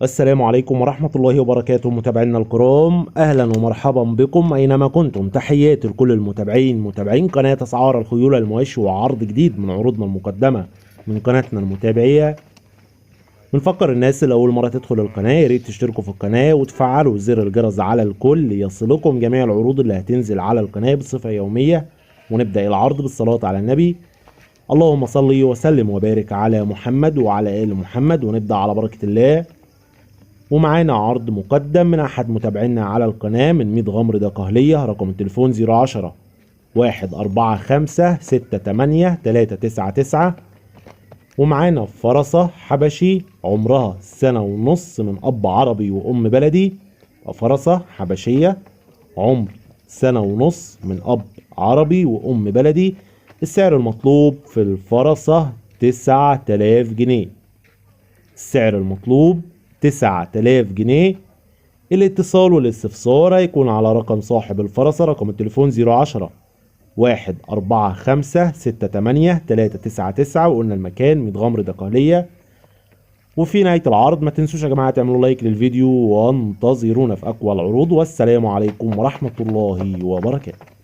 السلام عليكم ورحمة الله وبركاته متابعينا الكرام، أهلا ومرحبا بكم أينما كنتم. تحياتي لكل متابعين قناة أسعار الخيول المواشي وعرض جديد من عروضنا المقدمة من قناتنا المتابعية. بنفكر الناس اللي أول مرة تدخل القناة ياريت تشتركوا في القناة وتفعلوا زر الجرس على الكل يصلكم جميع العروض اللي هتنزل على القناة بصفة يومية. ونبدأ العرض بالصلاة على النبي. اللهم صل وسلم وبارك على محمد وعلى آل محمد. ونبدأ على بركة الله. ومعانا عرض مقدم من احد متابعينا على القناة من 100 غمر دقهلية. رقم التليفون 010 145 68 399. ومعانا فرسة حبشي عمرها سنة ونص من اب عربي وام بلدي. فرسة حبشية عمر سنة ونص من اب عربي وام بلدي. السعر المطلوب في الفرسة 9000 جنيه. السعر المطلوب 9000 جنيه. الاتصال والاستفسار هيكون على رقم صاحب الفرسة. رقم التليفون 010 145 68 399. وقلنا المكان 100 غمر دقهلية. وفي نهاية العرض ما تنسوش يا جماعة تعملوا لايك للفيديو وانتظرونا في أقوى العروض. والسلام عليكم ورحمة الله وبركاته.